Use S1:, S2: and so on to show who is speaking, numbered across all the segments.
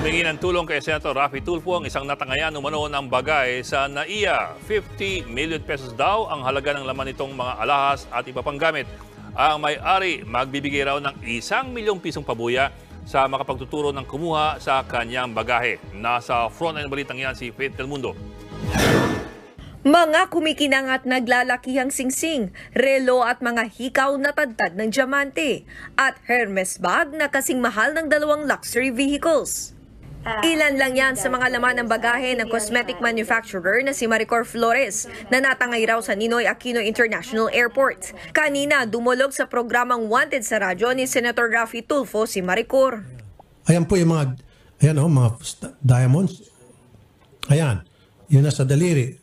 S1: Humingi ng tulong kay Senator Raffy Tulfo ang isang natangayan umano ng bagay sa NAIA. 50 million pesos daw ang halaga ng laman nitong mga alahas at iba pang gamit. Ang may-ari magbibigay raw ng 1 milyong pisong pabuya sa makapagtuturo ng kumuha sa kanyang bagahe. Nasa frontline balitang yan si Faith Del Mundo.
S2: Mga kumikinang at naglalakihang singsing, relo at mga hikaw na tadtad ng diamante at Hermes bag na kasing mahal ng 2 luxury vehicles. Ilan lang yan sa mga laman ng bagahe ng cosmetic manufacturer na si Maricor Flores na natangay raw sa Ninoy Aquino International Airport. Kanina dumulog sa programang Wanted sa radyo ni Senator Raffy Tulfo si Maricor.
S3: Ayan po yung mga, mga diamonds. Ayan, yun na sa daliri.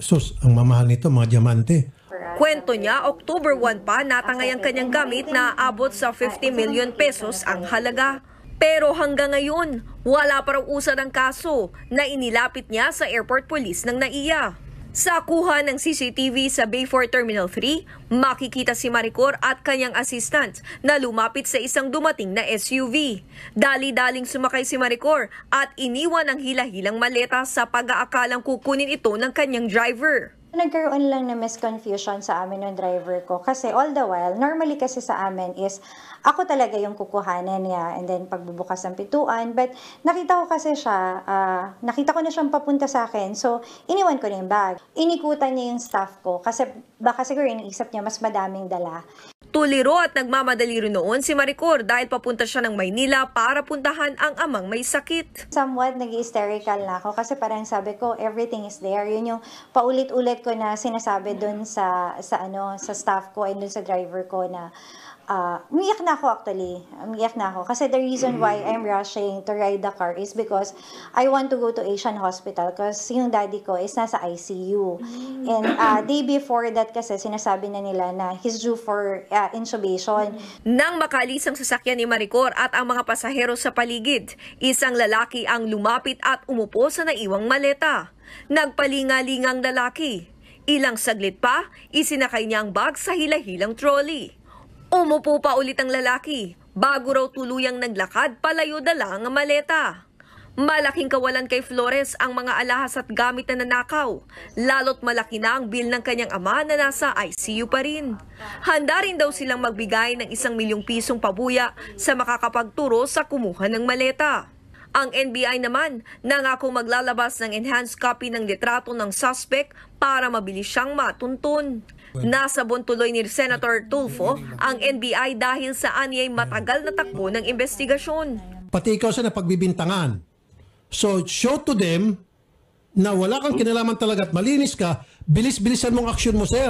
S3: Sus, ang mamahal nito, mga diamante.
S2: Kwento niya, October 1 pa natangay ang kanyang gamit na abot sa 50 million pesos ang halaga. Pero hanggang ngayon, wala pa raw usad ang kaso na inilapit niya sa airport police ng NAIA. Sa kuha ng CCTV sa Bayfort Terminal 3, makikita si Maricor at kanyang assistant na lumapit sa isang dumating na SUV. Dali-daling sumakay si Maricor at iniwan ang hila-hilang maleta sa pag-aakalang kukunin ito ng kanyang driver.
S4: Nagkaroon lang na misconfusion sa amin ng driver ko kasi all the while, normally kasi sa amin is ako talaga yung kukuhanan niya and then pagbubukas ng pituan. But nakita ko kasi siya, nakita ko na siyang papunta sa akin. So, iniwan ko na yung bag. Inikutan niya yung staff ko kasi baka siguro iniisip niya mas madaming dala.
S2: Tuliro at nagmamadali rin noon si Maricor dahil papunta siya ng Maynila para puntahan ang amang may sakit.
S4: Somewhat nag-hysterical na ako kasi parang sabi ko everything is there. Yun yung paulit-ulit ko na sinasabi doon sa staff ko and doon sa driver ko na umiyak na ako actually. Umiyak na ako kasi the reason why I'm rushing to ride the car is because I want to go to Asian Hospital because yung daddy ko is nasa ICU. And day before that kasi sinasabi na nila na he's due for intubation.
S2: Nang makalis ang sasakyan ni Maricor at ang mga pasahero sa paligid, isang lalaki ang lumapit at umupo sa naiwang maleta. Nagpalingalingang lalaki. Ilang saglit pa, isinakay niya ang bag sa hila-hilang trolley. Umupo pa ulit ang lalaki bago raw tuluyang naglakad palayo dala ang maleta. Malaking kawalan kay Flores ang mga alahas at gamit na nanakaw, lalo't malaki na ang bill ng kanyang ama na nasa ICU pa rin. Handa rin daw silang magbigay ng 1 milyong pisong pabuya sa makakapagturo sa kumuha ng maleta. Ang NBI naman nangako maglalabas ng enhanced copy ng litrato ng suspect para mabilis siyang matuntun. Nasabon tuloy ni Senator Tulfo ang NBI dahil sa anyay matagal na takbo ng investigasyon.
S3: Pati ikaw sa napagbibintangan. So show to them na wala kang kinalaman talaga at malinis ka, bilis-bilisan mong aksyon mo, sir.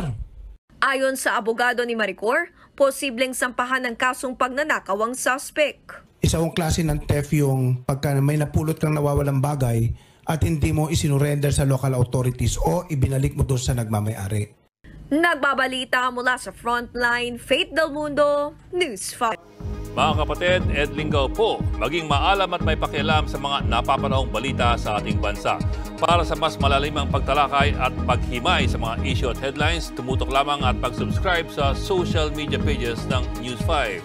S2: Ayon sa abogado ni Maricor, posibleng sampahan ng kasong pagnanakaw ang suspect.
S5: Isang klase ng theft yung pagka may napulot kang nawawalang bagay at hindi mo isinurrender sa local authorities o ibinalik mo doon sa nagmamayari.
S2: Nagbabalita mula sa Frontline, Faith Del Mundo, News 5.
S1: Mga kapatid, Ed Lingaw po, maging maalam at may pakialam sa mga napapanahong balita sa ating bansa. Para sa mas malalimang pagtalakay at paghimay sa mga issue at headlines, tumutok lamang at pag-subscribe sa social media pages ng News 5.